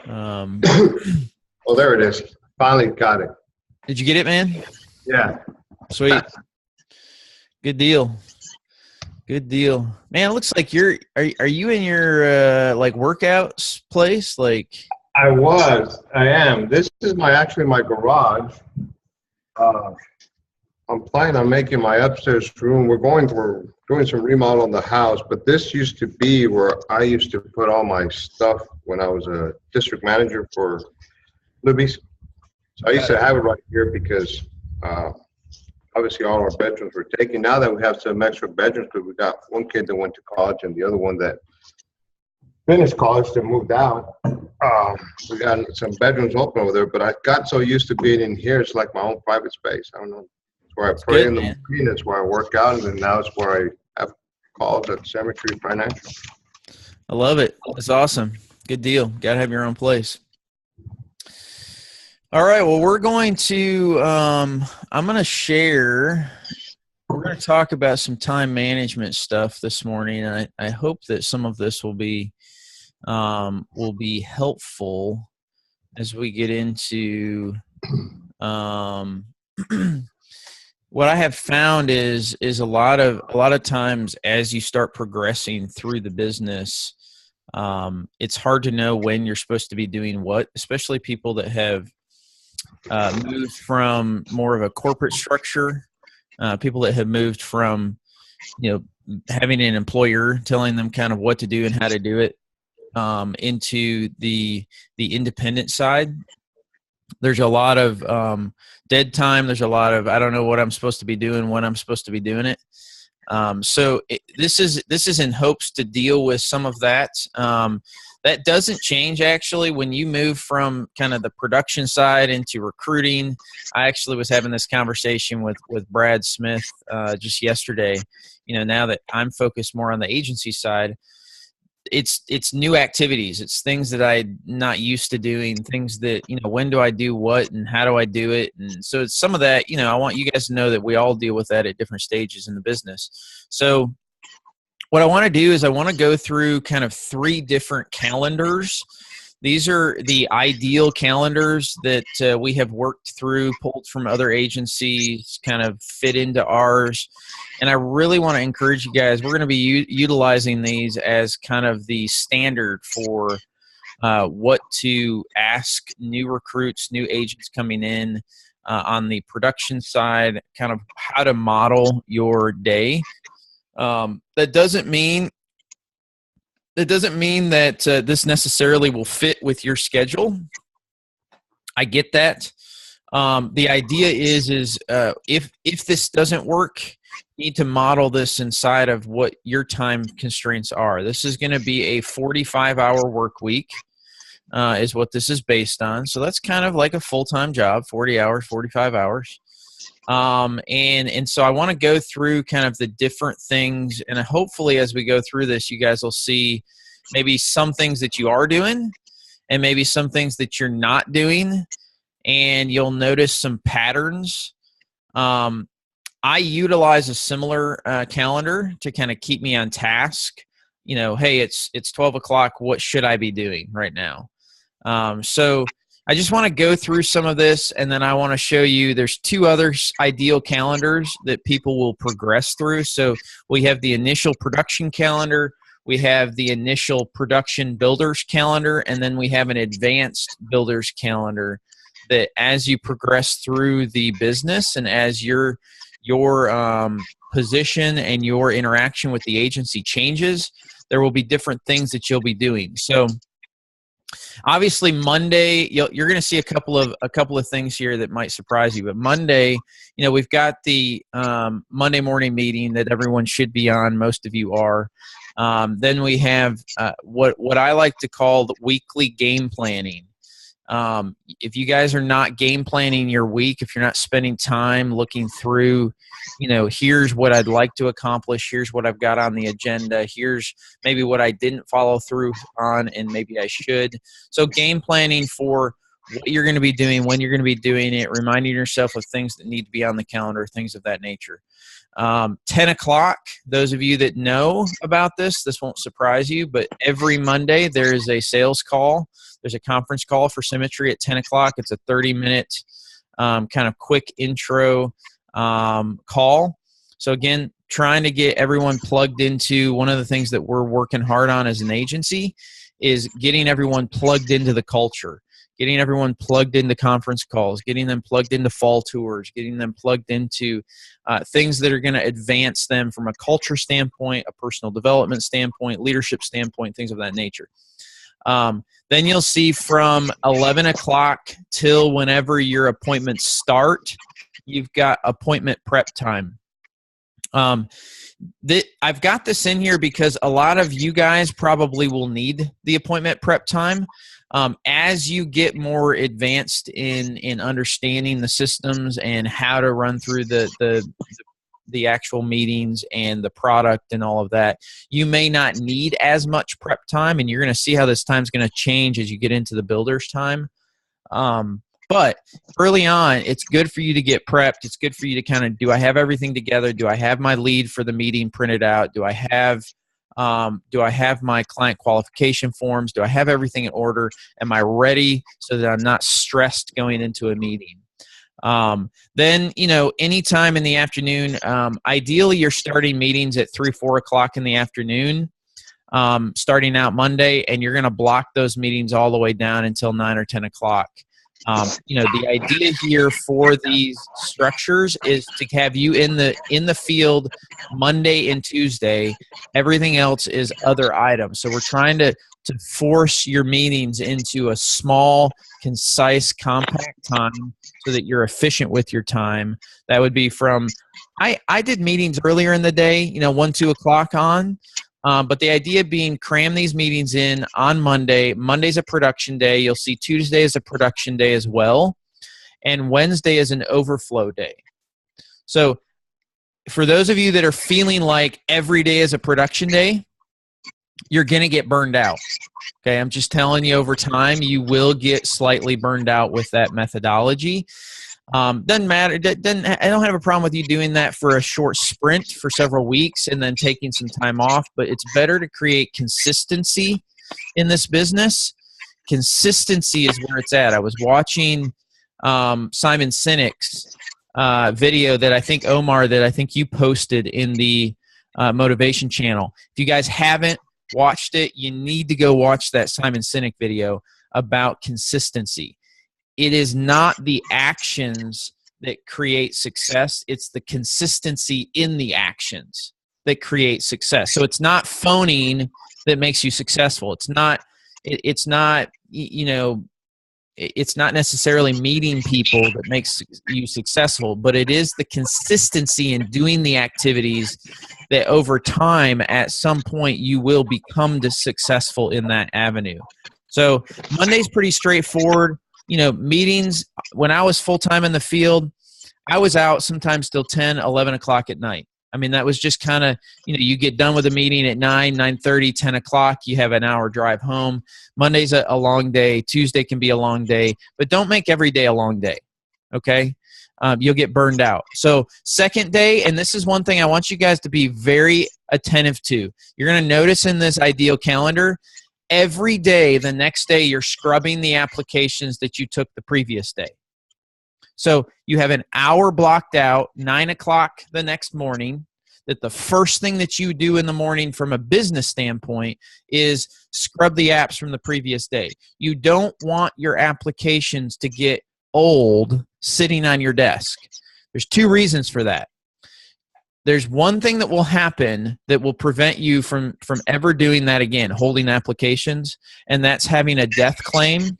Um, Oh, there it is. Finally got it. did you get it, man? Yeah. Sweet. Good deal. Good deal, man. It looks like are you in your like workouts place? Like, I am. This is actually my garage. Uh, I'm planning on making my upstairs room. We're doing some remodel in the house, but this used to be where I used to put all my stuff when I was a district manager for Libby's. So I used to have it right here because uh, obviously all our bedrooms were taken. Now that we have some extra bedrooms, because we got one kid that went to college and the other one that finished college that moved out. We got some bedrooms open over there, but I got so used to being in here, it's like my own private space. I don't know. It's where I pray in the morning, it's where I work out, and then now it's where I have calls at Cemetery Financial. I love it. That's awesome. Good deal. Got to have your own place. All right. Well, we're going to, I'm going to share, we're going to talk about some time management stuff this morning. And I hope that some of this will be helpful as we get into, what I have found is a lot of times as you start progressing through the business, it's hard to know when you're supposed to be doing what, especially people that have moved from more of a corporate structure, people that have moved from, having an employer telling them kind of what to do and how to do it, into the independent side. There's a lot of dead time. There's a lot of, I don't know what I'm supposed to be doing, when I'm supposed to be doing it. This is in hopes to deal with some of that. That doesn't change actually when you move from kind of the production side into recruiting. I actually was having this conversation with Brad Smith just yesterday. Now that I'm focused more on the agency side, it's new activities. It's things that I'm not used to doing, things that, when do I do what and how do I do it? And so it's some of that, I want you guys to know that we all deal with that at different stages in the business. So what I want to do is I want to go through kind of 3 different calendars. These are the ideal calendars that we have worked through, pulled from other agencies, kind of fit into ours. And I really want to encourage you guys, we're going to be utilizing these as kind of the standard for what to ask new recruits, new agents coming in on the production side, kind of how to model your day. That doesn't mean that this necessarily will fit with your schedule. I get that. The idea is if this doesn't work, you need to model this inside of what your time constraints are. This is going to be a 45-hour work week, is what this is based on. So that's kind of like a full-time job, 40 hours, 45 hours. And so I want to go through kind of the different things, and hopefully as we go through this, you guys will see maybe some things that you are doing and maybe some things that you're not doing, and you'll notice some patterns. I utilize a similar calendar to kind of keep me on task. Hey, it's 12 o'clock. What should I be doing right now? So I just want to go through some of this, and then I want to show you there's 2 other ideal calendars that people will progress through. So we have the initial production calendar, we have the initial production builders calendar, and then we have an advanced builders calendar that as you progress through the business and as your position and your interaction with the agency changes, there will be different things that you'll be doing. So obviously Monday, you're going to see a couple of things here that might surprise you. But Monday, we've got the Monday morning meeting that everyone should be on. Most of you are. Then we have what I like to call the weekly game planning. If you guys are not game planning your week, if you're not spending time looking through, here's what I'd like to accomplish, here's what I've got on the agenda, here's maybe what I didn't follow through on and maybe I should. So game planning for what you're going to be doing, when you're going to be doing it, reminding yourself of things that need to be on the calendar, things of that nature. 10 o'clock, those of you that know about this won't surprise you, but every Monday there is a sales call. There's a conference call for Symmetry at 10 o'clock. It's a 30-minute kind of quick intro call. So again, trying to get everyone plugged into one of the things that we're working hard on as an agency is getting everyone plugged into the culture, getting everyone plugged into conference calls, getting them plugged into fall tours, getting them plugged into things that are going to advance them from a culture standpoint, a personal development standpoint, leadership standpoint, things of that nature. Then you'll see from 11 o'clock till whenever your appointments start, you've got appointment prep time. I've got this in here because a lot of you guys probably will need the appointment prep time. As you get more advanced in understanding the systems and how to run through the actual meetings and the product and all of that, you may not need as much prep time, and you're going to see how this time is going to change as you get into the builder's time. But early on, it's good for you to get prepped. It's good for you to kind of, do I have everything together? Do I have my lead for the meeting printed out? Do I have my client qualification forms? Do I have everything in order? Am I ready so that I'm not stressed going into a meeting? Then, anytime in the afternoon, ideally you're starting meetings at 3, 4 o'clock in the afternoon, starting out Monday, and you're going to block those meetings all the way down until 9 or 10 o'clock. The idea here for these structures is to have you in the field Monday and Tuesday. Everything else is other items. So we're trying to force your meetings into a small, concise, compact time so that you're efficient with your time. That would be from, I did meetings earlier in the day, 1, 2 o'clock on. But the idea being, cram these meetings in on Monday. Monday's a production day. You'll see Tuesday is a production day as well. And Wednesday is an overflow day. So for those of you that are feeling like every day is a production day, you're going to get burned out. Okay, I'm just telling you, over time, you will get slightly burned out with that methodology. Doesn't matter. I don't have a problem with you doing that for a short sprint for several weeks and then taking some time off, but it's better to create consistency in this business. Consistency is where it's at. I was watching Simon Sinek's video that I think, Omar, that I think you posted in the Motivation channel. If you guys haven't watched it, you need to go watch that Simon Sinek video about consistency. It is not the actions that create success. It's the consistency in the actions that create success. So it's not phoning that makes you successful. It's not necessarily meeting people that makes you successful, but it is the consistency in doing the activities that over time, at some point, you will become successful in that avenue. So Monday's pretty straightforward. Meetings, when I was full-time in the field, I was out sometimes till 10, 11 o'clock at night. I mean, that was just kind of, you get done with a meeting at 9, 9:30, 10 o'clock. You have an hour drive home. Monday's a long day. Tuesday can be a long day. But don't make every day a long day, okay? You'll get burned out. So second day, and this is one thing I want you guys to be very attentive to. You're going to notice in this ideal calendar, every day, the next day, you're scrubbing the applications that you took the previous day. So you have an hour blocked out, 9 o'clock the next morning, that the first thing that you do in the morning from a business standpoint is scrub the apps from the previous day. You don't want your applications to get old sitting on your desk. There's 2 reasons for that. There's one thing that will happen that will prevent you from ever doing that again, holding applications, and that's having a death claim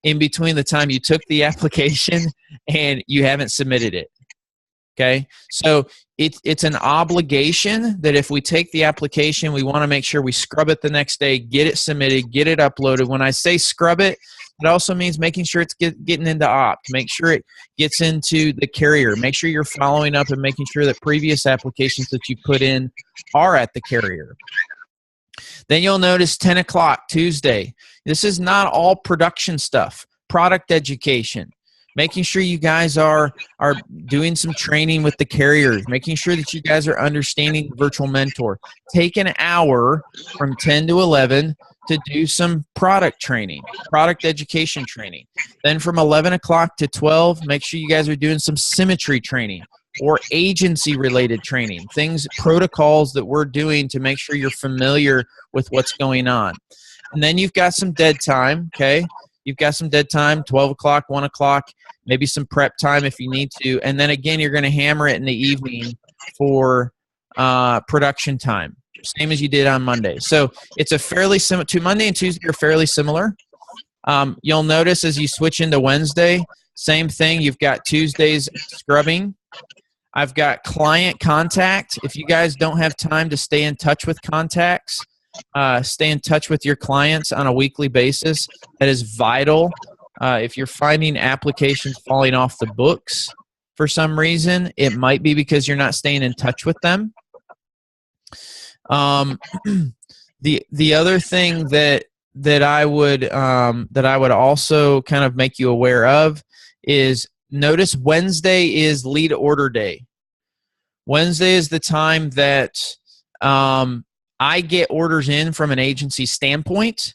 in between the time you took the application and you haven't submitted it. Okay? So it's an obligation that if we take the application, we want to make sure we scrub it the next day, get it submitted, get it uploaded. When I say scrub it, it also means making sure it's getting into opt, make sure it gets into the carrier, make sure you're following up and making sure that previous applications that you put in are at the carrier. Then you'll notice 10 o'clock Tuesday. This is not all production stuff. product education, making sure you guys are doing some training with the carriers, making sure that you guys are understanding Virtual Mentor. Take an hour from 10 to 11 to do some product training, product education training. Then from 11 o'clock to 12, make sure you guys are doing some symmetry training or agency-related training, protocols that we're doing to make sure you're familiar with what's going on. And then you've got some dead time, okay? You've got some dead time, 12 o'clock, 1 o'clock, maybe some prep time if you need to. And then again, you're going to hammer it in the evening for production time, same as you did on Monday. So it's a fairly similar, to Monday and Tuesday are fairly similar. You'll notice as you switch into Wednesday, same thing. You've got Tuesdays scrubbing. I've got client contact. If you guys don't have time to stay in touch with contacts, stay in touch with your clients on a weekly basis. That is vital. If you're finding applications falling off the books for some reason, it might be because you're not staying in touch with them. The other thing that I would also kind of make you aware of is, notice Wednesday is lead order day. Wednesday is the time that I get orders in from an agency standpoint.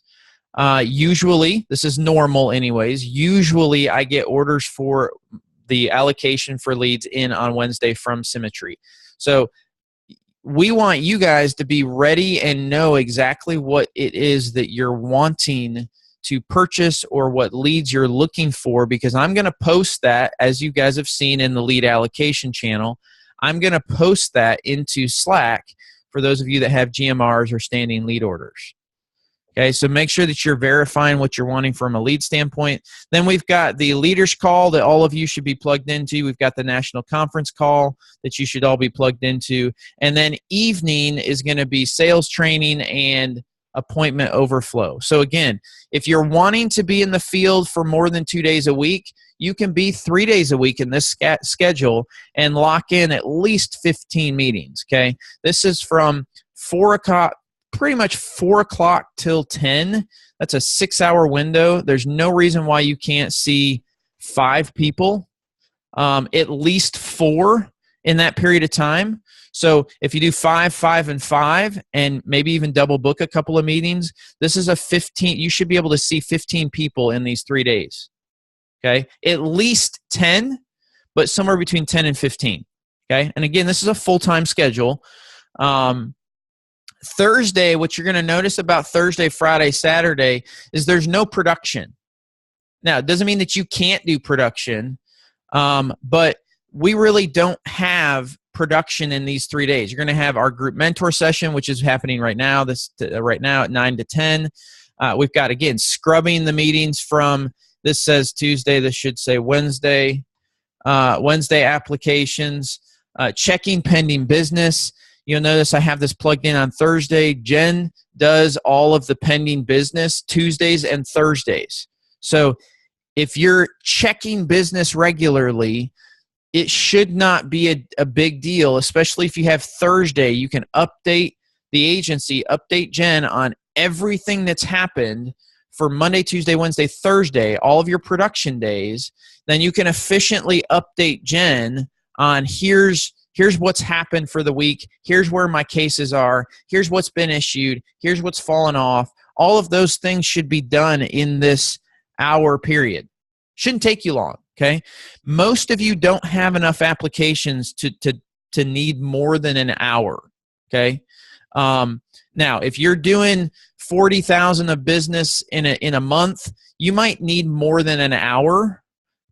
Usually, this is normal anyways, usually I get orders for the allocation for leads in on Wednesday from Symmetry. So we want you guys to be ready and know exactly what it is that you're wanting to purchase or what leads you're looking for, because I'm going to post that, as you guys have seen in the lead allocation channel. I'm going to post that into Slack for those of you that have GMRs or standing lead orders. Okay, so make sure that you're verifying what you're wanting from a lead standpoint. Then we've got the leaders call that all of you should be plugged into. We've got the national conference call that you should all be plugged into. And then evening is going to be sales training and appointment overflow. So again, if you're wanting to be in the field for more than 2 days a week, you can be 3 days a week in this schedule and lock in at least 15 meetings, okay? This is from 4 o'clock, pretty much 4 o'clock till 10. That's a 6-hour window. There's no reason why you can't see 5 people, at least 4 in that period of time. So if you do 5, 5, and 5, and maybe even double book a couple of meetings, this is a 15. You should be able to see 15 people in these 3 days. Okay, at least 10, but somewhere between 10 and 15. Okay, and again, this is a full-time schedule. Thursday, what you're going to notice about Thursday, Friday, Saturday is there's no production. Now, it doesn't mean that you can't do production, but we really don't have production in these 3 days. You're going to have our group mentor session, which is happening right now. Right now at 9 to 10. We've got, again, scrubbing the meetings from, this says Tuesday, this should say Wednesday. Wednesday applications, checking pending business. You'll notice I have this plugged in on Thursday. Jen does all of the pending business Tuesdays and Thursdays. So if you're checking business regularly, it should not be a big deal, especially if you have Thursday. You can update the agency, update Jen on everything that's happened for Monday, Tuesday, Wednesday, Thursday, all of your production days. Then you can efficiently update Jen on here's what's happened for the week, here's where my cases are, here's what's been issued, here's what's fallen off. All of those things should be done in this hour period. Shouldn't take you long, okay? Most of you don't have enough applications to need more than an hour, okay? Now, if you're doing 40,000 of business in a month, you might need more than an hour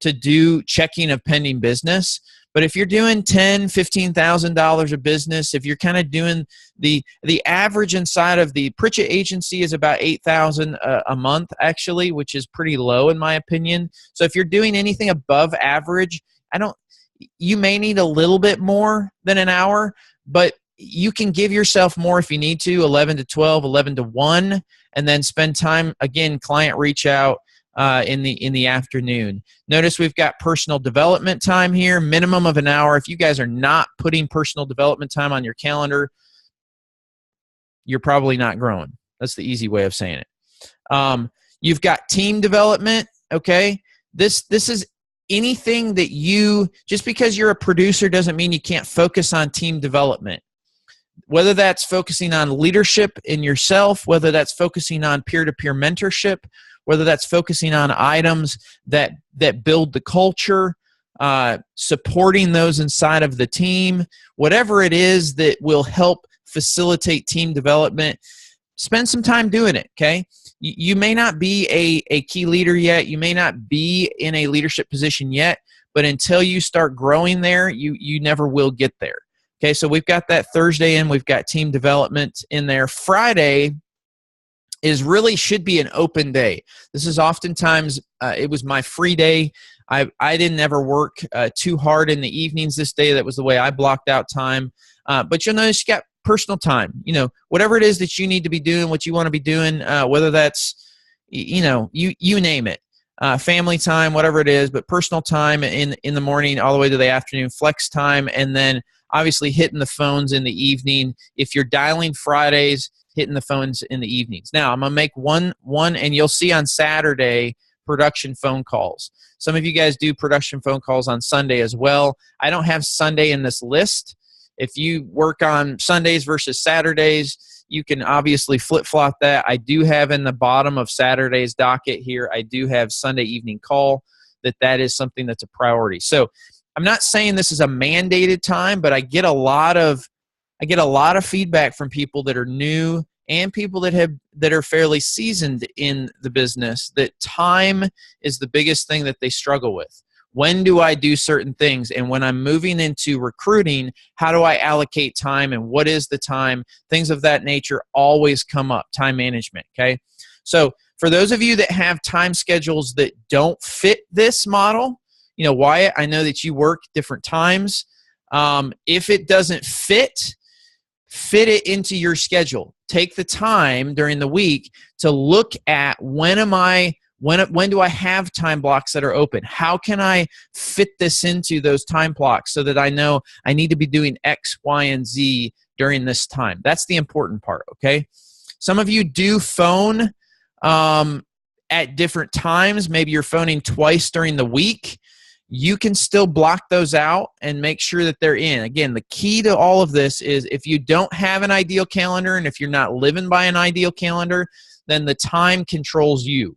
to do checking of pending business. But if you're doing $10,000, $15,000 of business, if you're kind of doing the average inside of the Pritchett agency is about $8,000 a month, actually, which is pretty low in my opinion. So if you're doing anything above average, you may need a little bit more than an hour, but you can give yourself more if you need to, 11 to 12, 11 to 1, and then spend time, again, client reach out in the afternoon. Notice we've got personal development time here, minimum of an hour. If you guys are not putting personal development time on your calendar, you're probably not growing. That's the easy way of saying it. You've got team development. okay? This is anything that just because you're a producer doesn't mean you can't focus on team development. Whether that's focusing on leadership in yourself, whether that's focusing on peer-to-peer mentorship, whether that's focusing on items that build the culture, supporting those inside of the team, whatever it is that will help facilitate team development, spend some time doing it, okay? You may not be a key leader yet. You may not be in a leadership position yet, but until you start growing there, you never will get there. Okay, so we've got that Thursday in. We've got team development in there. Friday should be an open day. This is oftentimes, it was my free day. I didn't ever work too hard in the evenings this day. That was the way I blocked out time. But you'll notice you got personal time. Whatever it is that you need to be doing, what you want to be doing, whether that's, you name it. Family time, whatever it is, but personal time in the morning all the way to the afternoon, flex time, and then obviously hitting the phones in the evening. If you're dialing Fridays, hitting the phones in the evenings. Now, I'm going to make one, and you'll see on Saturday, production phone calls. Some of you guys do production phone calls on Sunday as well. I don't have Sunday in this list. If you work on Sundays versus Saturdays, you can obviously flip-flop that. I do have in the bottom of Saturday's docket here, I do have Sunday evening call, that is something that's a priority. So I'm not saying this is a mandated time, but I get a lot of feedback from people that are new and people that are fairly seasoned in the business that time is the biggest thing that they struggle with. When do I do certain things? And when I'm moving into recruiting, how do I allocate time and what is the time? Things of that nature always come up, time management, okay? So for those of you that have time schedules that don't fit this model, Wyatt, I know that you work different times. If it doesn't fit it into your schedule. Take the time during the week to look at when do I have time blocks that are open? How can I fit this into those time blocks so that I know I need to be doing X, Y, and Z during this time? That's the important part, okay? Some of you do phone at different times. Maybe you're phoning twice during the week. You can still block those out and make sure that they're in. Again, the key to all of this is if you don't have an ideal calendar and if you're not living by an ideal calendar, then the time controls you.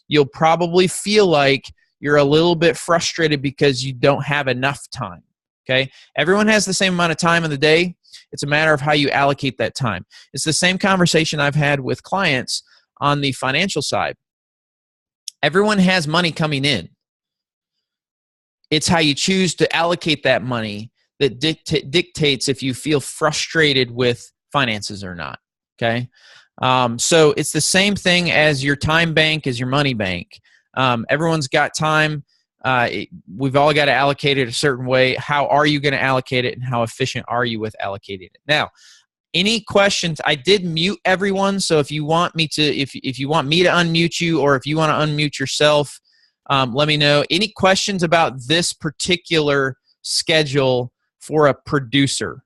You'll probably feel like you're a little bit frustrated because you don't have enough time, okay? Everyone has the same amount of time in the day. It's a matter of how you allocate that time. It's the same conversation I've had with clients on the financial side. Everyone has money coming in. It's how you choose to allocate that money that dictates if you feel frustrated with finances or not, okay? So it's the same thing as your time bank, as your money bank. Everyone's got time. We've all got to allocate it a certain way. How are you going to allocate it, and how efficient are you with allocating it? Now, any questions? I did mute everyone, so if you want me to, if you want me to unmute you, or if you want to unmute yourself, let me know. Any questions about this particular schedule for a producer?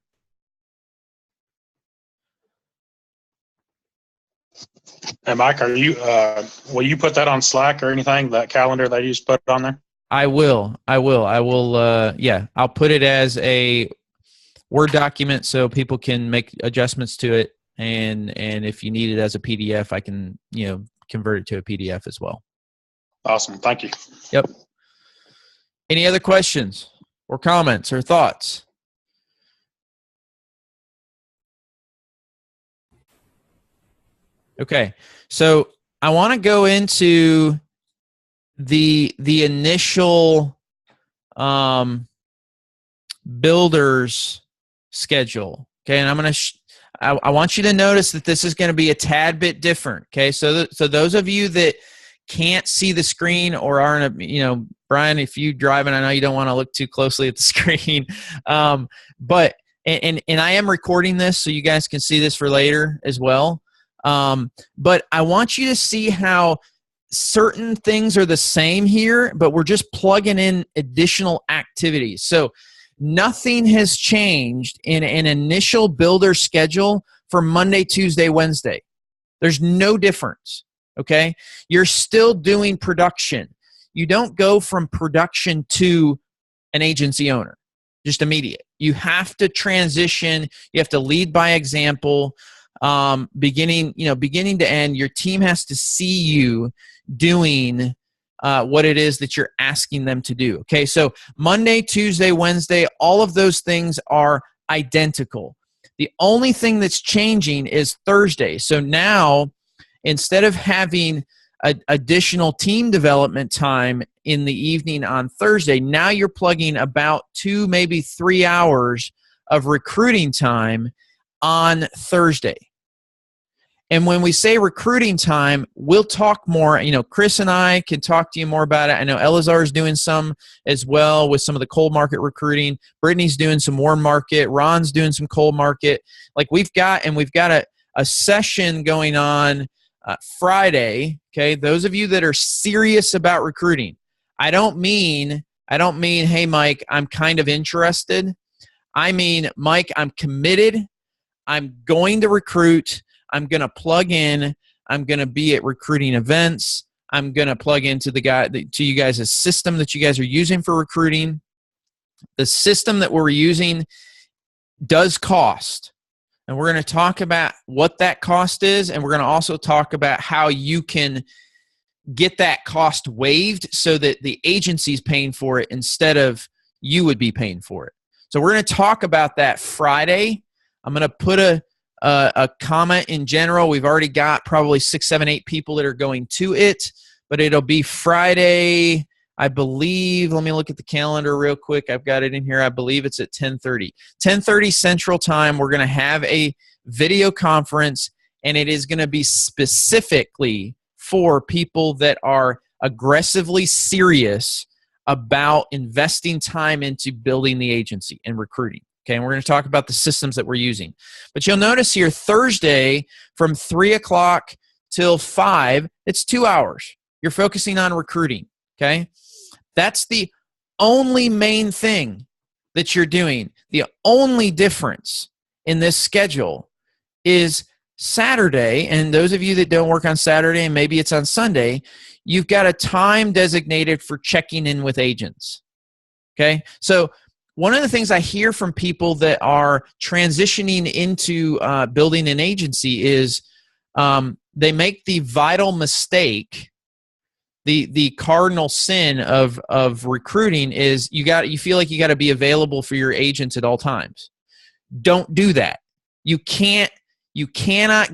And Mike, are you will you put that on Slack or anything, that calendar that you just put on there? I will. Yeah, I'll put it as a Word document so people can make adjustments to it. And if you need it as a PDF, I can, convert it to a PDF as well. Awesome. Thank you. Yep. Any other questions or comments or thoughts? Okay. So I want to go into the initial builder's schedule. Okay. And I'm going to I want you to notice that this is going to be a tad bit different. Okay. So those of you that can't see the screen or aren't, Brian, if you drive, and I know you don't want to look too closely at the screen, but I am recording this so you guys can see this for later as well. But I want you to see how certain things are the same here, but we're just plugging in additional activities. So nothing has changed in an initial builder schedule for Monday, Tuesday, Wednesday. There's no difference. Okay, you're still doing production. you don't go from production to an agency owner just immediate. You have to transition. You have to lead by example, beginning to end. Your team has to see you doing what it is that you're asking them to do. Okay, so Monday, Tuesday, Wednesday, all of those things are identical. The only thing that's changing is Thursday. So now, instead of having additional team development time in the evening on Thursday, now you're plugging about 2, maybe 3 hours of recruiting time on Thursday. And when we say recruiting time, we'll talk more. Chris and I can talk to you more about it. I know Elazar is doing some as well with some of the cold market recruiting. Brittany's doing some warm market. Ron's doing some cold market. Like we've got a session going on Friday. Okay, those of you that are serious about recruiting, I don't mean, hey, Mike, I'm kind of interested. I mean, Mike, I'm committed. I'm going to recruit. I'm going to plug in. I'm going to be at recruiting events. I'm going to plug into to you guys' system that you guys are using for recruiting. The system that we're using does cost. And we're going to talk about what that cost is, and we're going to also talk about how you can get that cost waived so that the agency's paying for it instead of you would be paying for it. So we're going to talk about that Friday. I'm going to put a comment in general. We've already got probably 6, 7, 8 people that are going to it, but it'll be Friday, I believe. Let me look at the calendar real quick. I've got it in here. I believe it's at 10:30. 10:30 Central Time. We're going to have a video conference, and it is going to be specifically for people that are aggressively serious about investing time into building the agency and recruiting. Okay, and we're going to talk about the systems that we're using. But you'll notice here Thursday from 3 o'clock till 5, it's 2 hours. You're focusing on recruiting, okay? That's the only main thing that you're doing. The only difference in this schedule is Saturday, and those of you that don't work on Saturday and maybe it's on Sunday, you've got a time designated for checking in with agents, okay? So one of the things I hear from people that are transitioning into building an agency is they make the vital mistake. The cardinal sin of recruiting is you feel like you got to be available for your agents at all times. Don't do that. You cannot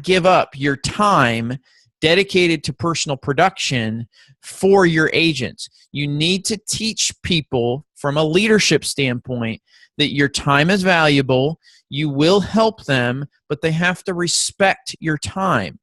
give up your time dedicated to personal production for your agents. You need to teach people from a leadership standpoint that your time is valuable. You will help them, but they have to respect your time.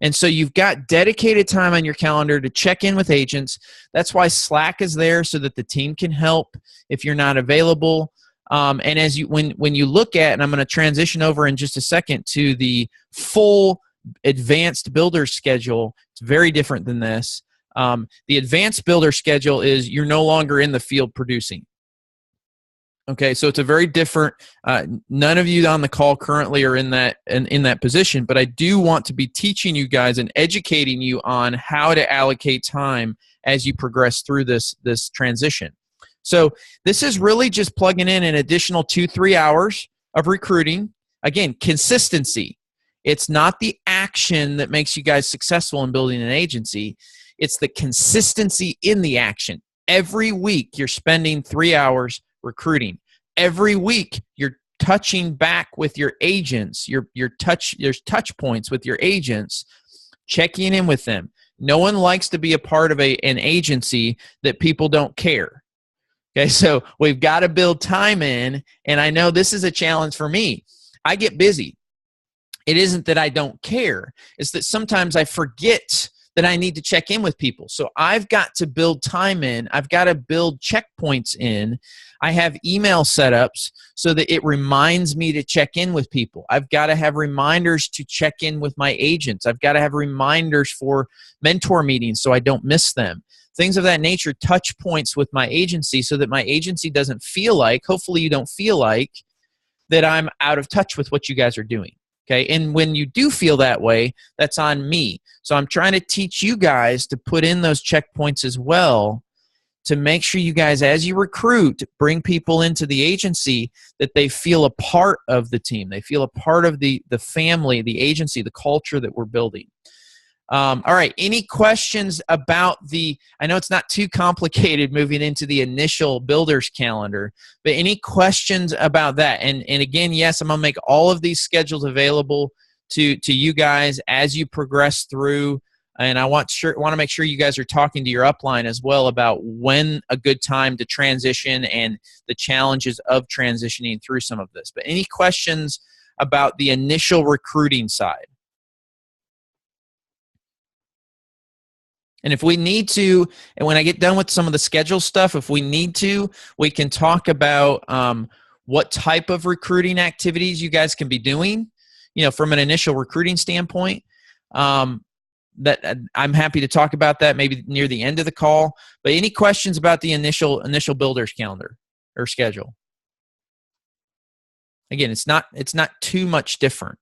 And so you've got dedicated time on your calendar to check in with agents. That's why Slack is there, so that the team can help if you're not available. And as when you look at, and I'm going to transition over in just a second to the full advanced builder schedule, it's very different than this. The advanced builder schedule is you're no longer in the field producing. Okay, so it's a very different. None of you on the call currently are in that position, but I do want to be teaching you guys and educating you on how to allocate time as you progress through this transition. So this is really just plugging in an additional 2-3 hours of recruiting. Again, consistency. It's not the action that makes you guys successful in building an agency. It's the consistency in the action. Every week you're spending 3 hours recruiting. Every week you're touching back with your agents, there's touch points with your agents, checking in with them. No one likes to be a part of an agency that people don't care. Okay, so we've got to build time in, and I know this is a challenge for me. I get busy. It isn't that I don't care. It's that sometimes I forget that I need to check in with people. So I've got to build time in. I've got to build checkpoints in. I have email setups so that it reminds me to check in with people. I've got to have reminders to check in with my agents. I've got to have reminders for mentor meetings so I don't miss them. Things of that nature, touch points with my agency so that my agency doesn't feel like, hopefully you don't feel like, that I'm out of touch with what you guys are doing. Okay. And when you do feel that way, that's on me. So I'm trying to teach you guys to put in those checkpoints as well, to make sure you guys, as you recruit, bring people into the agency, that they feel a part of the team. They feel a part of the family, the agency, the culture that we're building. All right. Any questions about I know it's not too complicated moving into the initial builder's calendar, but any questions about that? And again, yes, I'm going to make all of these schedules available to you guys as you progress through. And I want to make sure you guys are talking to your upline as well about when a good time to transition and the challenges of transitioning through some of this. But any questions about the initial recruiting side? And if we need to, and when I get done with some of the schedule stuff, if we need to, we can talk about what type of recruiting activities you guys can be doing, from an initial recruiting standpoint. That I'm happy to talk about that maybe near the end of the call. But any questions about the initial builder's calendar or schedule? Again, it's not too much different.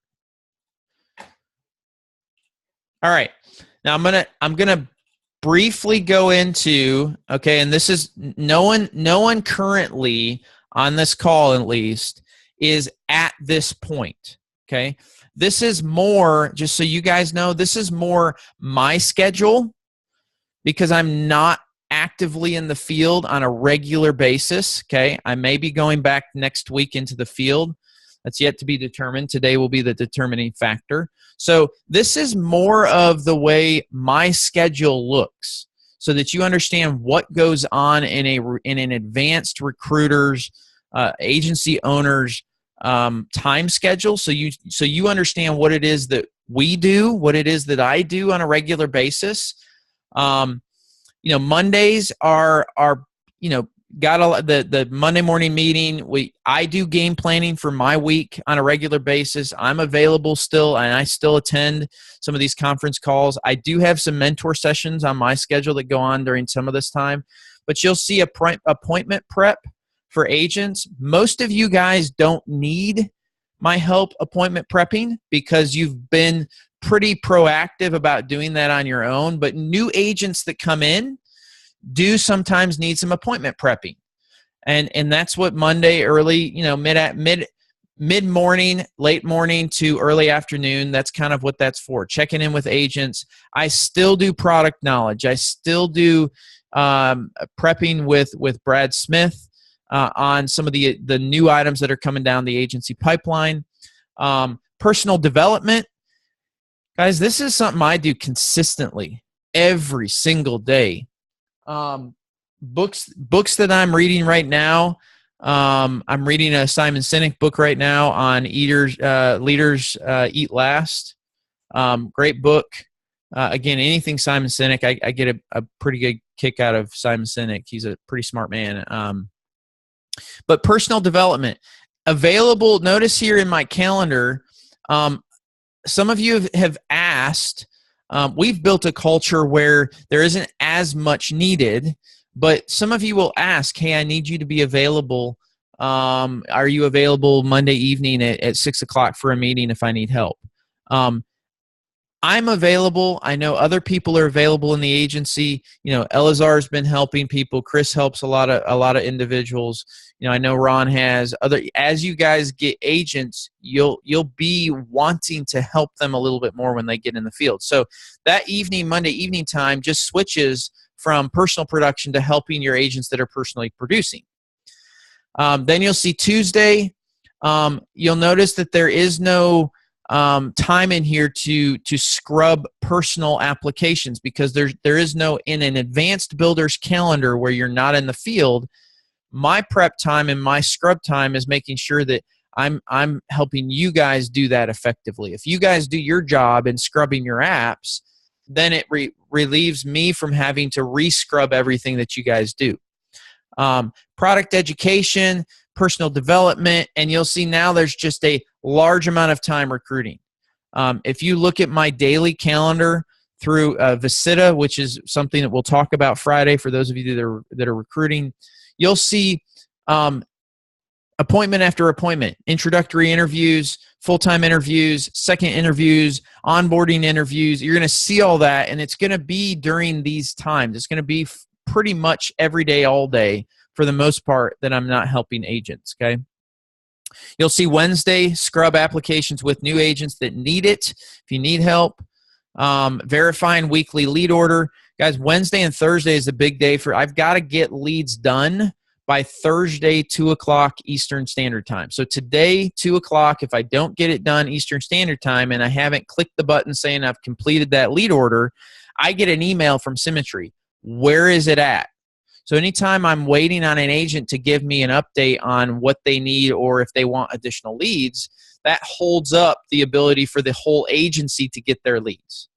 All right. Now I'm gonna briefly go into, okay, and this is no one currently on this call at least is at this point. Okay. This is more, just so you guys know, this is more my schedule because I'm not actively in the field on a regular basis. Okay. I may be going back next week into the field. That's yet to be determined. Today will be the determining factor. So this is more of the way my schedule looks so that you understand what goes on in an advanced recruiter's, agency owner's time schedule. So you understand what it is that we do, what it is that I do on a regular basis. Mondays are got the Monday morning meeting. I do game planning for my week on a regular basis. I'm available still, and I still attend some of these conference calls. I do have some mentor sessions on my schedule that go on during some of this time, but you'll see appointment prep for agents. Most of you guys don't need my help appointment prepping because you've been pretty proactive about doing that on your own, but new agents that come in do sometimes need some appointment prepping. And that's what Monday early, mid-morning, late morning to early afternoon, that's kind of what that's for. Checking in with agents. I still do product knowledge. I still do prepping with Brad Smith on some of the new items that are coming down the agency pipeline. Personal development. Guys, this is something I do consistently every single day. Books that I'm reading right now. I'm reading a Simon Sinek book right now on Leaders Eat Last. Great book. Again, anything Simon Sinek, I get a pretty good kick out of Simon Sinek. He's a pretty smart man. But personal development available. Notice here in my calendar, some of you have asked. We've built a culture where there isn't as much needed, but some of you will ask, hey, I need you to be available. Are you available Monday evening at 6 o'clock for a meeting if I need help? I'm available. I know other people are available in the agency. Elazar's been helping people. Chris helps a lot of individuals. I know Ron has other. As you guys get agents, you'll be wanting to help them a little bit more when they get in the field. So that Monday evening time just switches from personal production to helping your agents that are personally producing. Then you'll see Tuesday. You'll notice that there is no time in here to scrub personal applications because there is no, in an advanced builder's calendar where you're not in the field. My prep time and my scrub time is making sure that I'm helping you guys do that effectively. If you guys do your job in scrubbing your apps, then it relieves me from having to re-scrub everything that you guys do. Product education, personal development, and you'll see now there's just a large amount of time recruiting. If you look at my daily calendar through Visita, which is something that we'll talk about Friday for those of you that are recruiting, you'll see appointment after appointment, introductory interviews, full-time interviews, second interviews, onboarding interviews. You're going to see all that, and it's going to be during these times. It's going to be pretty much every day, all day, for the most part, that I'm not helping agents, okay? You'll see Wednesday scrub applications with new agents that need it. If you need help, verifying weekly lead order. Guys, Wednesday and Thursday is a big day for, I've got to get leads done by Thursday, 2 o'clock Eastern Standard Time. So today, 2 o'clock, if I don't get it done Eastern Standard Time and I haven't clicked the button saying I've completed that lead order, I get an email from Symmetry. Where is it at? So anytime I'm waiting on an agent to give me an update on what they need or if they want additional leads, that holds up the ability for the whole agency to get their leads.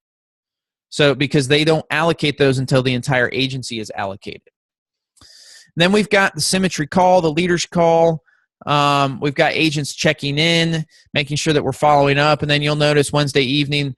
So because they don't allocate those until the entire agency is allocated. Then we've got the Symmetry call, the leaders call. We've got agents checking in, making sure that we're following up. And then you'll notice Wednesday evening,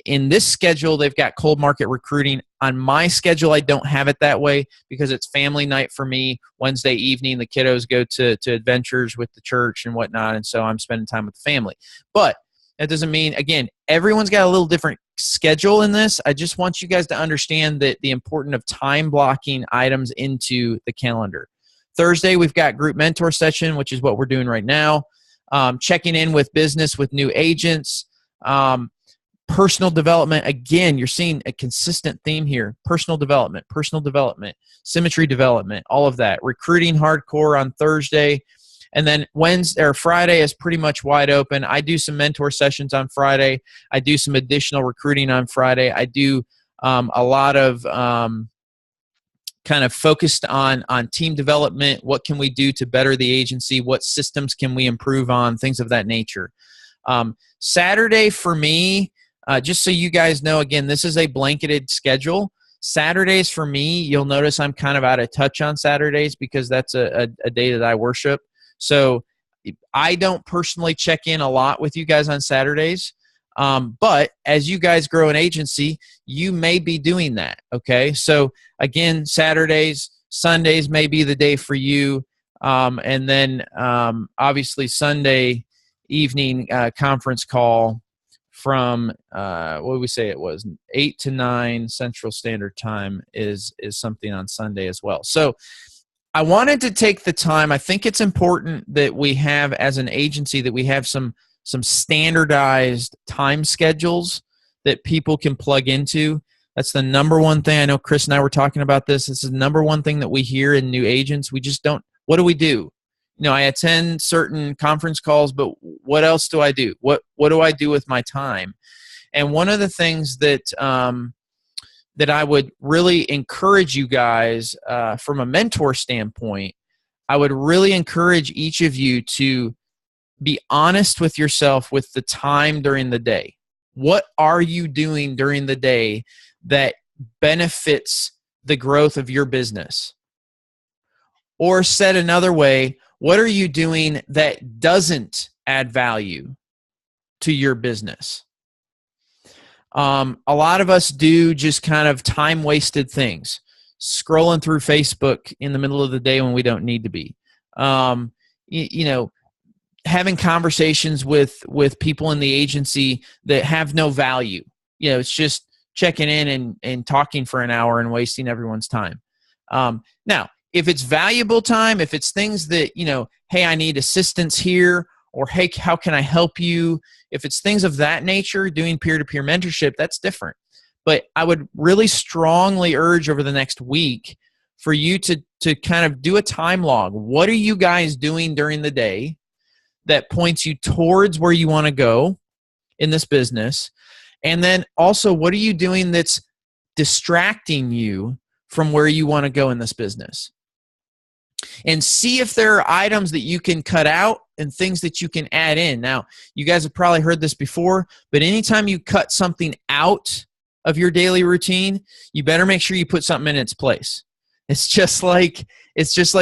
in this schedule, they've got cold market recruiting. On my schedule, I don't have it that way because it's family night for me. Wednesday evening, the kiddos go to adventures with the church and whatnot, and so I'm spending time with the family. But that doesn't mean, again, everyone's got a little different schedule in this. I just want you guys to understand that the importance of time blocking items into the calendar. Thursday, we've got group mentor session, which is what we're doing right now. Checking in with business with new agents. Personal development. Again, you're seeing a consistent theme here. Personal development, Symmetry development, all of that. Recruiting hardcore on Thursday. And then Wednesday or Friday is pretty much wide open. I do some mentor sessions on Friday. I do some additional recruiting on Friday. I do a lot of kind of focused on team development. What can we do to better the agency? What systems can we improve on? Things of that nature. Saturday for me, just so you guys know, again, this is a blanketed schedule. Saturdays for me, you'll notice I'm kind of out of touch on Saturdays because that's a day that I worship. So I don't personally check in a lot with you guys on Saturdays. But as you guys grow an agency, you may be doing that, okay? So again, Saturdays, Sundays may be the day for you. And then obviously Sunday evening conference call from, what did we say it was? 8 to 9 Central Standard Time is something on Sunday as well. So I wanted to take the time. I think it's important that we have, as an agency, that we have some standardized time schedules that people can plug into. That's the number one thing. I know Chris and I were talking about this. This is the number one thing that we hear in new agents. We just don't. What do we do? You know, I attend certain conference calls, but what else do I do? What do I do with my time? And one of the things that that I would really encourage you guys from a mentor standpoint, I would really encourage each of you to be honest with yourself with the time during the day. What are you doing during the day that benefits the growth of your business? Or said another way, what are you doing that doesn't add value to your business? A lot of us do just kind of time-wasted things, scrolling through Facebook in the middle of the day when we don't need to be. You know, having conversations with people in the agency that have no value. You know, it's just checking in and talking for an hour and wasting everyone's time. Now, if it's valuable time, if it's things that, you know, hey, I need assistance here, or hey, how can I help you? If it's things of that nature, doing peer-to-peer mentorship, that's different. But I would really strongly urge over the next week for you to kind of do a time log. What are you guys doing during the day that points you towards where you want to go in this business? And then also, what are you doing that's distracting you from where you want to go in this business? And see if there are items that you can cut out and things that you can add in. Now, you guys have probably heard this before, but anytime you cut something out of your daily routine, you better make sure you put something in its place. It's just like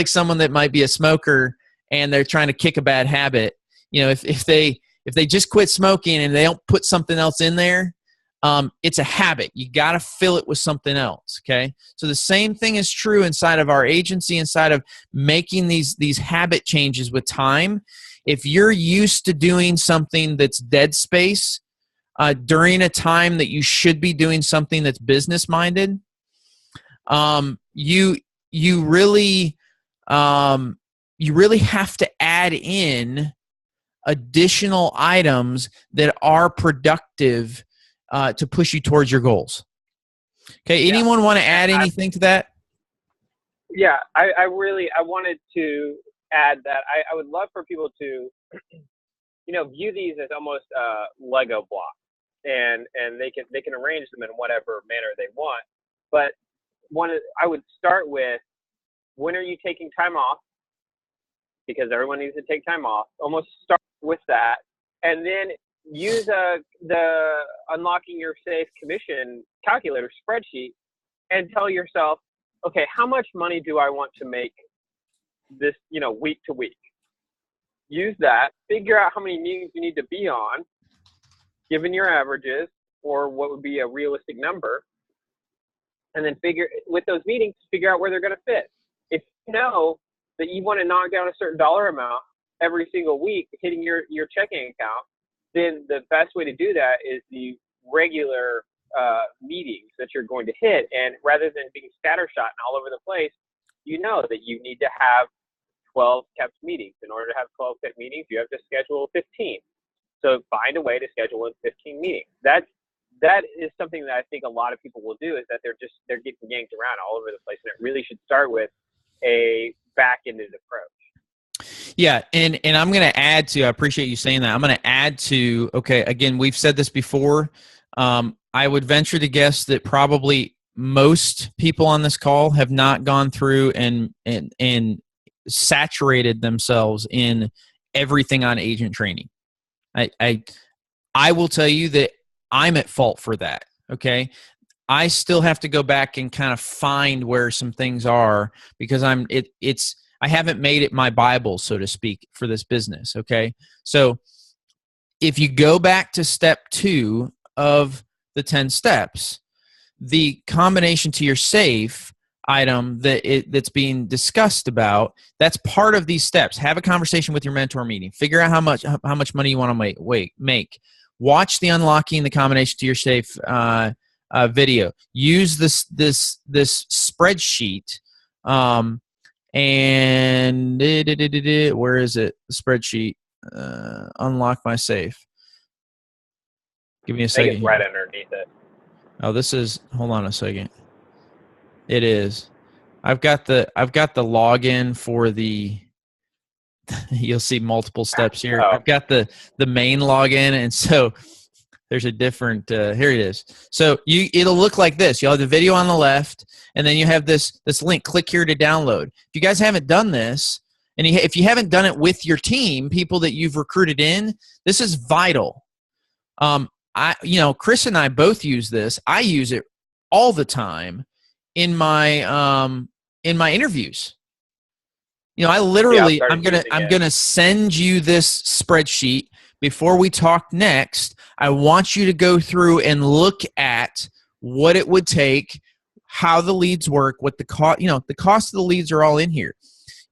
someone that might be a smoker and they're trying to kick a bad habit. You know, if they just quit smoking and they don't put something else in there, it's a habit. You got to fill it with something else. Okay. So the same thing is true inside of our agency, inside of making these habit changes with time. If you're used to doing something that's dead space during a time that you should be doing something that's business minded, you really have to add in additional items that are productive to push you towards your goals. Okay, anyone want to add anything to that? Yeah, I wanted to add that I would love for people to, view these as almost Lego blocks, and they can arrange them in whatever manner they want. But I would start with, when are you taking time off? Because everyone needs to take time off. Almost start with that, and then use the Unlocking Your Safe commission calculator spreadsheet and tell yourself, okay, how much money do I want to make this, week to week? Use that, figure out how many meetings you need to be on, given your averages, or what would be a realistic number, and then with those meetings, figure out where they're going to fit. If you know that you want to knock down a certain dollar amount every single week, hitting your checking account, then the best way to do that is the regular meetings that you're going to hit. And rather than being scattershot and all over the place, you know that you need to have 12 kept meetings. In order to have 12 kept meetings, you have to schedule 15. So find a way to schedule in 15 meetings. That is something that I think a lot of people will do, is that they're getting yanked around all over the place. And it really should start with a back-ended approach. Yeah, and I'm going to add to, I appreciate you saying that. I'm going to add to, okay, again, we've said this before. I would venture to guess that probably most people on this call have not gone through and saturated themselves in everything on agent training. I will tell you that I'm at fault for that, okay? I still have to go back and kind of find where some things are, because I haven't made it my Bible, so to speak, for this business, okay? So if you go back to step 2 of the 10 steps, the combination to your safe item that's being discussed about, that's part of these steps. Have a conversation with your mentor meeting. Figure out how much money you want to make. Watch the Unlocking the Combination to Your Safe video. Use this spreadsheet. And where is it? The spreadsheet. Unlock my safe. Give me a second. I think it's right underneath it. Oh, this is. Hold on a second. It is. I've got the login for the. You'll see multiple steps here. I've got the main login, and so there's a different. Here it is. So it'll look like this. You'll have the video on the left, and then you have this link. Click here to download. If you guys haven't done this, and if you haven't done it with your team, people that you've recruited in, this is vital. Chris and I both use this. I use it all the time in my interviews. I literally, I'm gonna send you this spreadsheet before we talk next. I want you to go through and look at what it would take, how the leads work, what the cost. The cost of the leads are all in here.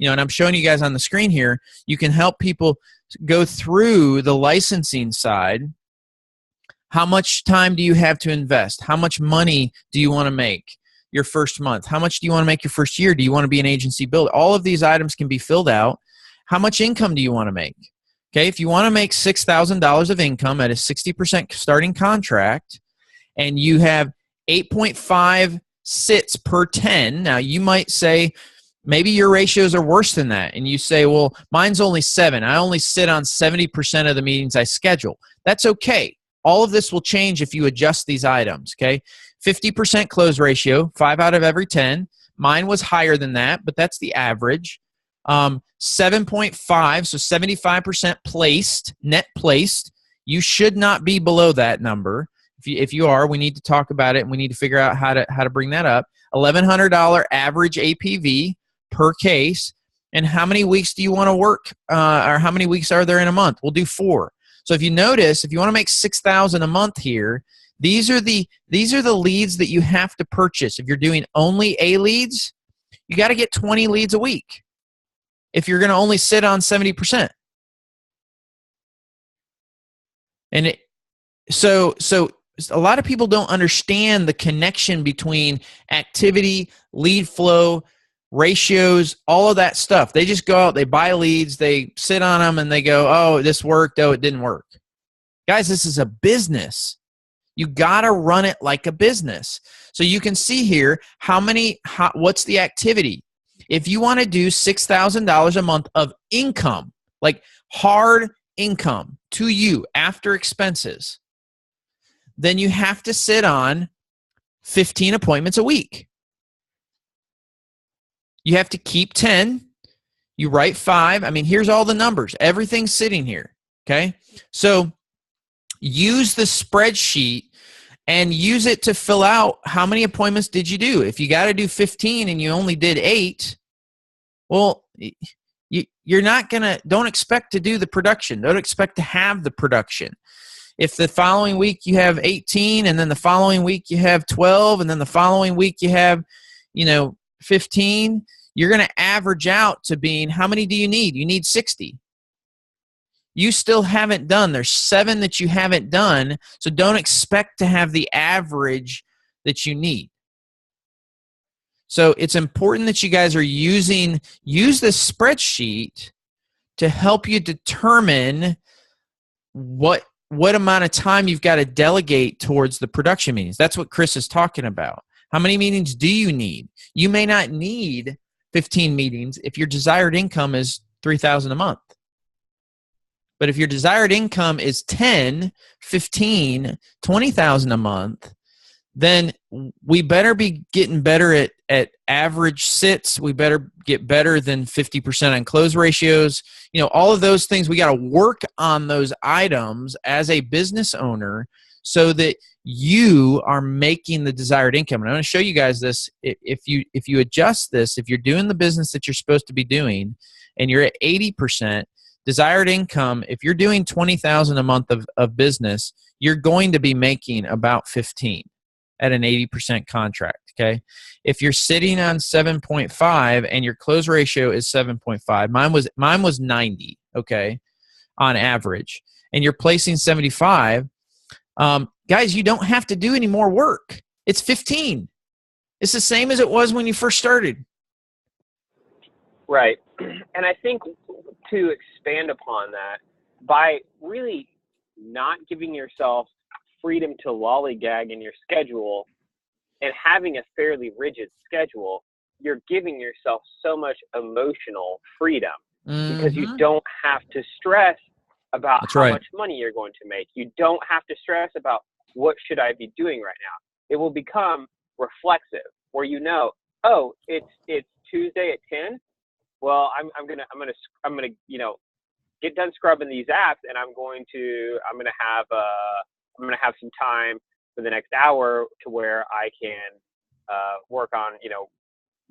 And I'm showing you guys on the screen here. You can help people go through the licensing side. How much time do you have to invest? How much money do you want to make your first month? How much do you want to make your first year? Do you want to be an agency builder? All of these items can be filled out. How much income do you want to make? Okay, if you want to make $6,000 of income at a 60% starting contract, and you have 8.5 sits per 10, now you might say maybe your ratios are worse than that, and you say, well, mine's only 7. I only sit on 70% of the meetings I schedule. That's okay. All of this will change if you adjust these items, okay? 50% close ratio, 5 out of every 10. Mine was higher than that, but that's the average. 7.5, so 75% placed, net placed. You should not be below that number. If you are, we need to talk about it, and we need to figure out how to bring that up. $1,100 average APV per case. And how many weeks do you want to work, or how many weeks are there in a month? We'll do 4. So if you notice, if you want to make $6,000 a month here, These are the leads that you have to purchase. If you're doing only A leads, you got to get 20 leads a week. If you're going to only sit on 70%. And so a lot of people don't understand the connection between activity, lead flow, ratios, all of that stuff. They just go out, they buy leads, they sit on them, and they go, oh, this worked, oh, it didn't work. Guys, this is a business. You got to run it like a business. So you can see here what's the activity. If you want to do $6,000 a month of income, like hard income to you after expenses, then you have to sit on 15 appointments a week. You have to keep 10. You write 5. I mean, here's all the numbers. Everything's sitting here, okay? So use the spreadsheet and use it to fill out how many appointments did you do. If you got to do 15 and you only did 8, well, you're not going to, don't expect to do the production. Don't expect to have the production. If the following week you have 18 and then the following week you have 12 and then the following week you have, 15, you're going to average out to being, how many do you need? You need 60. You still haven't done. There's 7 that you haven't done, so don't expect to have the average that you need. So it's important that you guys are use this spreadsheet to help you determine what amount of time you've got to delegate towards the production meetings. That's what Chris is talking about. How many meetings do you need? You may not need 15 meetings if your desired income is $3,000 a month. But if your desired income is 10, 15, 20,000 a month, then we better be getting better at average sits. We better get better than 50% on close ratios. All of those things, we got to work on those items as a business owner so that you are making the desired income. And I'm going to show you guys this. If you adjust this, if you're doing the business that you're supposed to be doing and you're at 80%, desired income, if you're doing $20,000 a month of business, you're going to be making about 15 at an 80% contract, okay? If you're sitting on 7.5 and your close ratio is 7.5, mine was 90, okay, on average, and you're placing 75, guys, you don't have to do any more work. It's 15. It's the same as it was when you first started. Right. And I think to expand upon that, by really not giving yourself freedom to lollygag in your schedule and having a fairly rigid schedule, you're giving yourself so much emotional freedom because you don't have to stress about how much money you're going to make. You don't have to stress about what should I be doing right now. It will become reflexive where oh, it's Tuesday at 10. Well, I'm gonna get done scrubbing these apps, and I'm gonna have some time for the next hour to where I can work on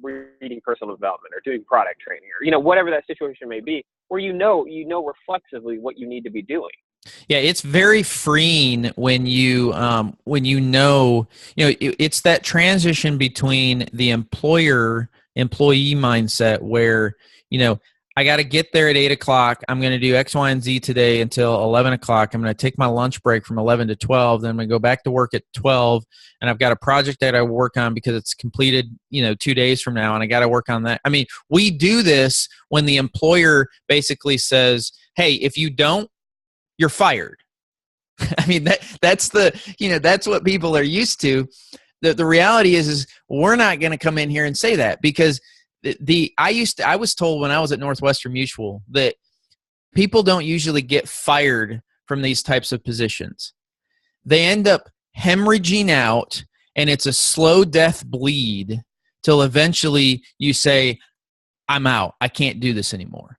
reading personal development or doing product training or whatever that situation may be, where you know reflexively what you need to be doing. Yeah, it's very freeing when it's that transition between the employee mindset where, I got to get there at 8 o'clock. I'm going to do X, Y, and Z today until 11 o'clock. I'm going to take my lunch break from 11 to 12. Then I'm going to go back to work at 12. And I've got a project that I work on because it's completed, 2 days from now. And I got to work on that. I mean, we do this when the employer basically says, hey, if you don't, you're fired. I mean, that's what people are used to. The reality is we're not going to come in here and say that because I was told when I was at Northwestern Mutual that people don't usually get fired from these types of positions. They end up hemorrhaging out, and it's a slow death bleed till eventually you say, I'm out. I can't do this anymore.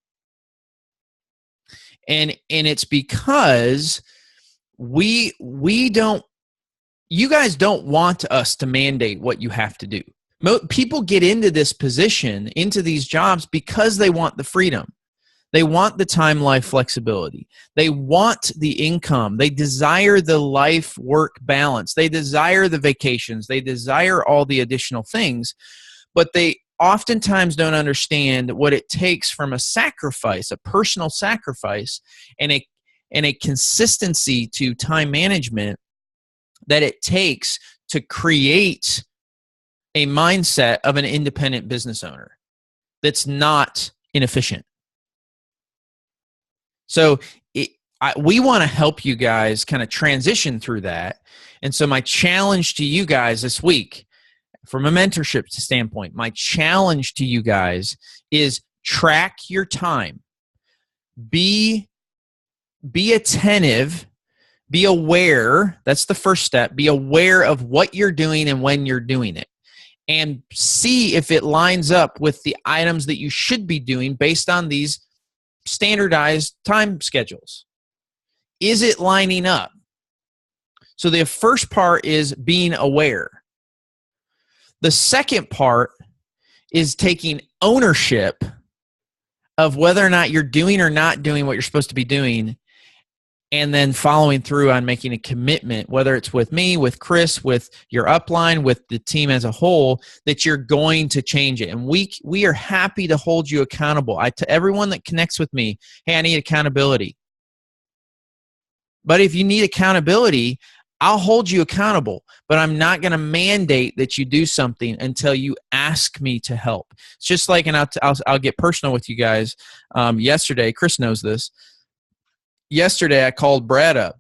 And it's because you guys don't want us to mandate what you have to do. People get into this position, into these jobs because they want the freedom. They want the time life flexibility. They want the income. They desire the life work balance. They desire the vacations. They desire all the additional things, but they oftentimes don't understand what it takes from a sacrifice, a personal sacrifice, and a consistency to time management that it takes to create a mindset of an independent business owner that's not inefficient. So we want to help you guys kind of transition through that. And so my challenge to you guys this week, from a mentorship standpoint, my challenge to you guys is track your time. Be attentive. Be aware. That's the first step. Be aware of what you're doing and when you're doing it. And see if it lines up with the items that you should be doing based on these standardized time schedules. Is it lining up? So the first part is being aware. The second part is taking ownership of whether or not you're doing or not doing what you're supposed to be doing, and then following through on making a commitment, whether it's with me, with Chris, with your upline, with the team as a whole, that you're going to change it. And we are happy to hold you accountable. To everyone that connects with me, hey, I need accountability. But if you need accountability, I'll hold you accountable, but I'm not going to mandate that you do something until you ask me to help. It's just like, and I'll get personal with you guys. Yesterday, Chris knows this. Yesterday, I called Brad up,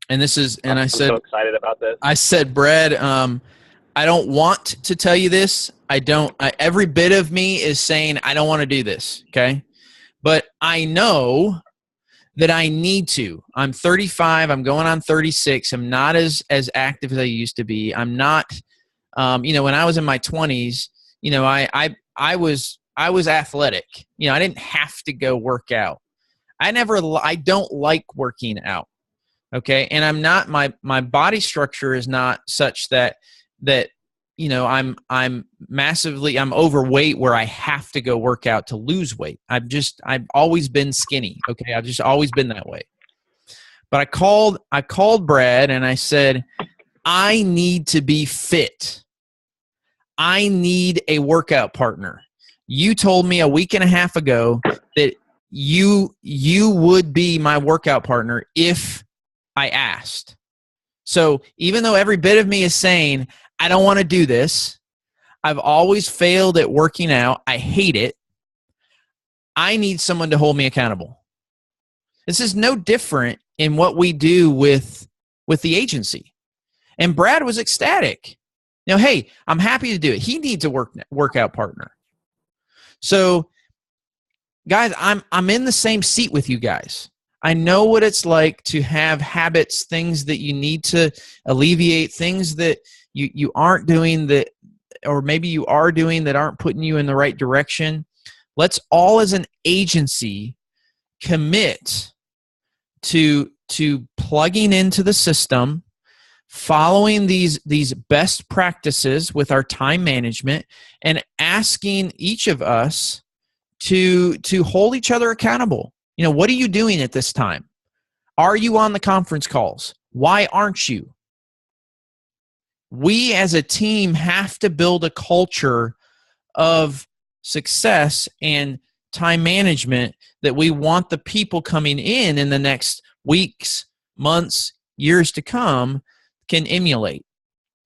and I said, I'm so excited about this. I said, Brad, I don't want to tell you this. Every bit of me is saying I don't want to do this. Okay. But I know that I need to. I'm 35. I'm going on 36. I'm not as active as I used to be. I'm not, when I was in my 20s, I was athletic. I didn't have to go work out. I don't like working out. Okay. And I'm not, my body structure is not such that I'm overweight where I have to go work out to lose weight. I've always been skinny. Okay. I've just always been that way. But I called Brad and I said, I need to be fit. I need a workout partner. You told me a week and a half ago that you would be my workout partner if I asked. So even though every bit of me is saying, I don't want to do this, I've always failed at working out, I hate it, I need someone to hold me accountable. This is no different in what we do with the agency. And Brad was ecstatic. Hey, I'm happy to do it. He needs a workout partner. So guys, I'm in the same seat with you guys. I know what it's like to have habits, things that you need to alleviate, things that you aren't doing that, or maybe you are doing that aren't putting you in the right direction. Let's all as an agency commit to plugging into the system, following these best practices with our time management, and asking each of us to hold each other accountable. What are you doing at this time? Are you on the conference calls? Why aren't you? We as a team have to build a culture of success and time management that we want the people coming in the next weeks, months, years to come can emulate.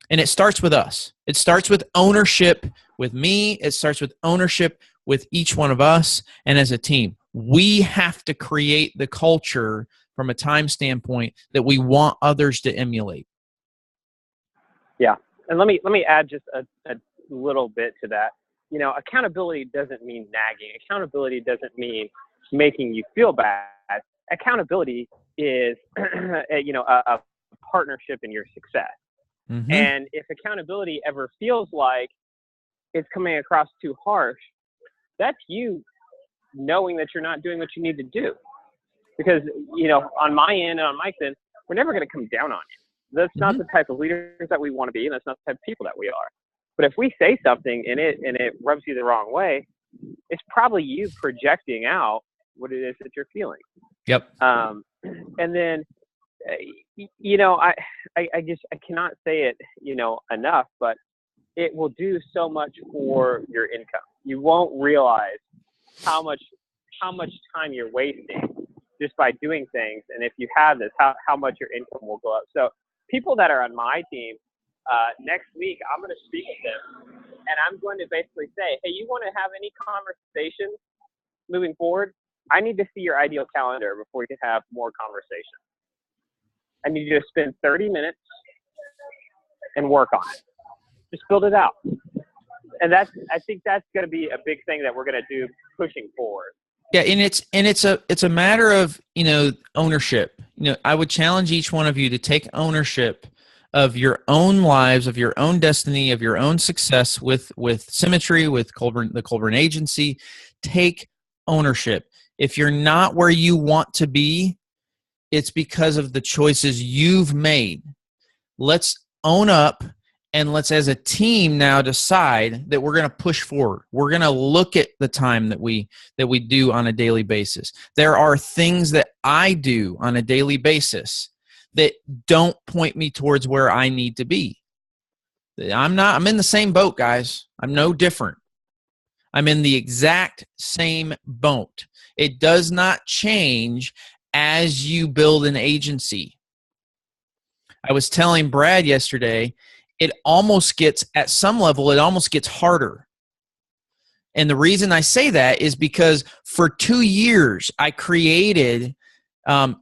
And it starts with us. It starts with ownership with me. It starts with ownership with each one of us, and as a team. We have to create the culture from a time standpoint that we want others to emulate. Yeah. And let me add just a little bit to that. Accountability doesn't mean nagging. Accountability doesn't mean making you feel bad. Accountability is, a partnership in your success. Mm-hmm. And if accountability ever feels like it's coming across too harsh, that's you knowing that you're not doing what you need to do. Because, on my end and on Mike's end, we're never going to come down on you. That's not the type of leaders that we want to be, and that's not the type of people that we are. But if we say something and it rubs you the wrong way, it's probably you projecting out what it is that you're feeling. Yep. And then, you know, I cannot say it, you know, enough, but it will do so much for your income. You won't realize how much time you're wasting just by doing things. And if you have this, how much your income will go up. So people that are on my team, next week, I'm going to speak with them, and I'm going to basically say, hey, you want to have any conversations moving forward? I need to see your ideal calendar before we can have more conversation. I need you to spend 30 minutes and work on it. Just build it out. And I think that's going to be a big thing that we're going to do pushing forward. Yeah, and it's a matter of, you know, ownership. You know, I would challenge each one of you to take ownership of your own lives, of your own destiny, of your own success with Symmetry, with the Colburn Agency. Take ownership. If you're not where you want to be, it's because of the choices you've made. Let's own up, and let's, as a team, now decide that we're going to push forward. We're going to look at the time that we do on a daily basis. There are things that I do on a daily basis that don't point me towards where I need to be. I'm in the same boat, guys. I'm no different. I'm in the exact same boat. It does not change as you build an agency. I was telling Brad yesterday, at some level, it almost gets harder. And the reason I say that is because for 2 years, I created,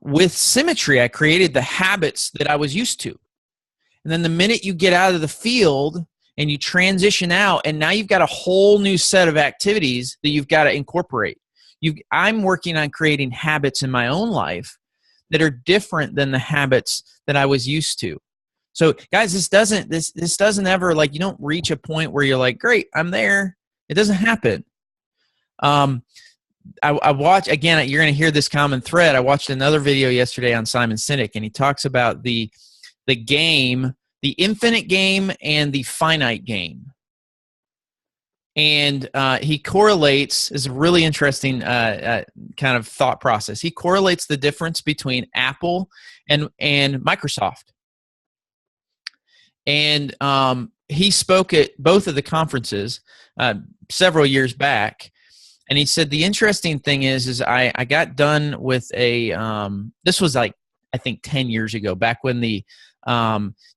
with Symmetry, I created the habits that I was used to. And then the minute you get out of the field and you transition out, and now you've got a whole new set of activities that you've got to incorporate. I'm working on creating habits in my own life that are different than the habits that I was used to. So guys, this doesn't ever, like, you don't reach a point where you're like, great, I'm there. It doesn't happen. I watch, again, you're going to hear this common thread. I watched another video yesterday on Simon Sinek, and he talks about the game, the infinite game and the finite game. And he correlates, is a really interesting kind of thought process. He correlates the difference between Apple and Microsoft. And he spoke at both of the conferences several years back. And he said, the interesting thing is I got done with this was like, I think 10 years ago, back when you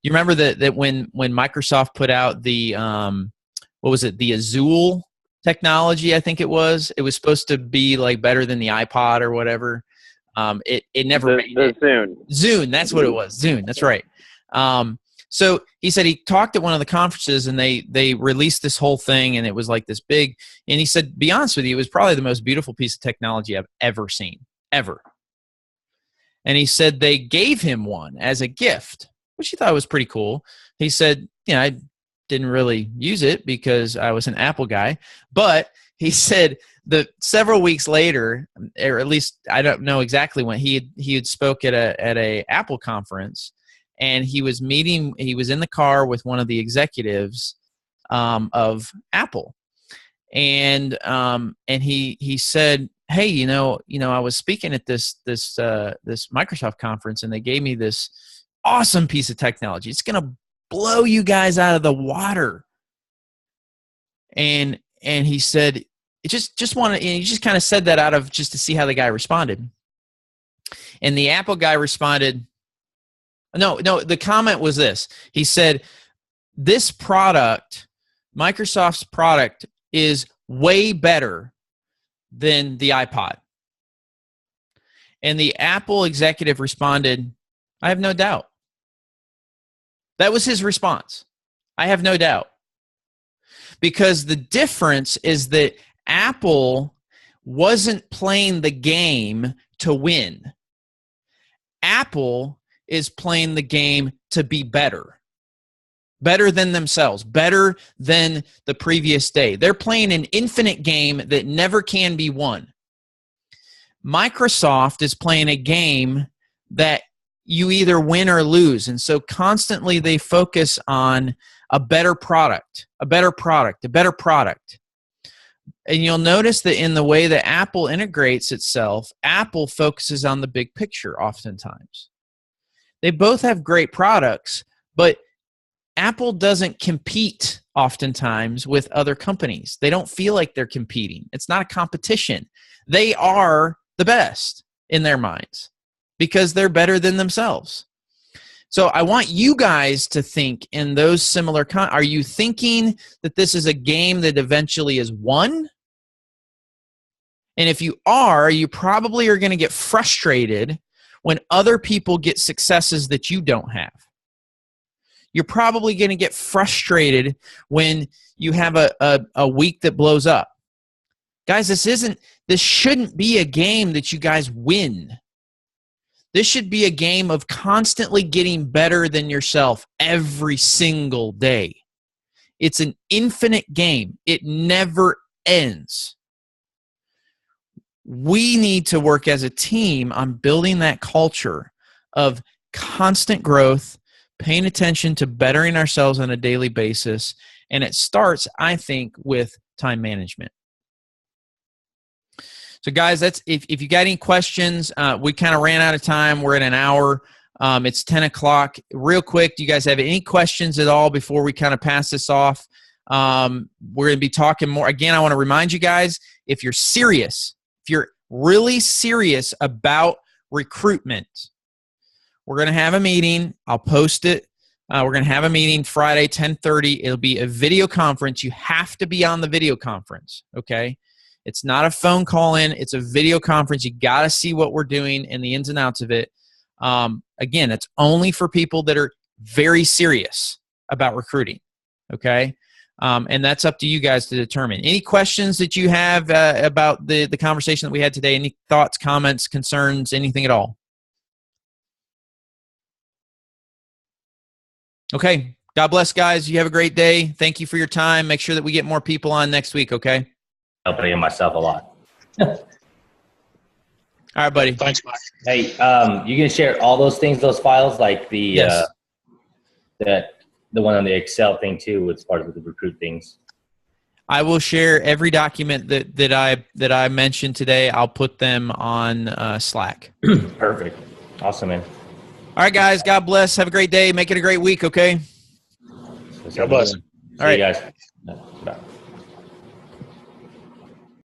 remember that when Microsoft put out the, what was it? The Azul technology, I think it was supposed to be like better than the iPod or whatever. It never made it. Zune, that's what it was. Zune, that's right. So he said he talked at one of the conferences, and they released this whole thing, and it was like this big, and he said, be honest with you, it was probably the most beautiful piece of technology I've ever seen, ever. And he said they gave him one as a gift, which he thought was pretty cool. He said, I didn't really use it because I was an Apple guy, but he said that several weeks later, or at least I don't know exactly when, he had spoke at a Apple conference, and he was in the car with one of the executives of Apple, and he said, hey, I was speaking at this Microsoft conference, and they gave me this awesome piece of technology. It's going to blow you guys out of the water. And he said, he just kind of said that out of just to see how the guy responded. And the Apple guy responded, no, the comment was this. He said, this product, Microsoft's product, is way better than the iPod. And the Apple executive responded, I have no doubt. That was his response. I have no doubt. Because the difference is that Apple wasn't playing the game to win. Apple is playing the game to be better. Better than themselves. Better than the previous day. They're playing an infinite game that never can be won. Microsoft is playing a game that you either win or lose. And so constantly they focus on a better product, a better product, a better product. And you'll notice that in the way that Apple integrates itself, Apple focuses on the big picture oftentimes. They both have great products, but Apple doesn't compete oftentimes with other companies. They don't feel like they're competing. It's not a competition. They are the best in their minds because they're better than themselves. So I want you guys to think in those similar are you thinking that this is a game that eventually is won? And if you are, you probably are going to get frustrated when other people get successes that you don't have. You're probably going to get frustrated when you have a week that blows up. Guys, this shouldn't be a game that you guys win. This should be a game of constantly getting better than yourself every single day. It's an infinite game. It never ends. We need to work as a team on building that culture of constant growth, paying attention to bettering ourselves on a daily basis. And it starts, I think, with time management. So guys, that's if you got any questions, we kind of ran out of time. We're at an hour. It's 10 o'clock. Real quick, do you guys have any questions at all before we kind of pass this off? We're going to be talking more. Again, I want to remind you guys, if you're serious, if you're really serious about recruitment, we're going to have a meeting. I'll post it. We're going to have a meeting Friday, 10:30. It'll be a video conference. You have to be on the video conference, okay? It's not a phone call in. It's a video conference. You got to see what we're doing and the ins and outs of it. Again, it's only for people that are very serious about recruiting, okay? And that's up to you guys to determine. Any questions that you have about the conversation that we had today? Any thoughts, comments, concerns, anything at all? Okay. God bless, guys. You have a great day. Thank you for your time. Make sure that we get more people on next week, okay? Helping myself a lot. All right, buddy. Thanks, Mike. Hey, you can share all those things, those files, like the Yes. The one on the Excel thing too, with part of the recruit things. I will share every document that I mentioned today. I'll put them on Slack. Perfect. Awesome, man. All right, guys. God bless. Have a great day. Make it a great week, okay? God bless. See All right. you guys. Bye.